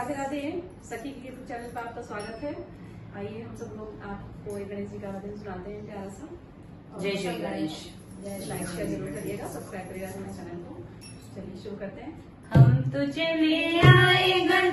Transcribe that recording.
राधे राधे। सखी के YouTube channel पर आपका स्वागत है। आइए हम सब लोग आपको एक गणेश जी का भजन सुनाते हैं प्यारा सा। जय श्री गणेश। लाइक शेयर जरूर करिएगा, सब्सक्राइब करिएगा हमारे चैनल को। चलिए शुरू करते हैं। हम तुझे ले आए गणेश।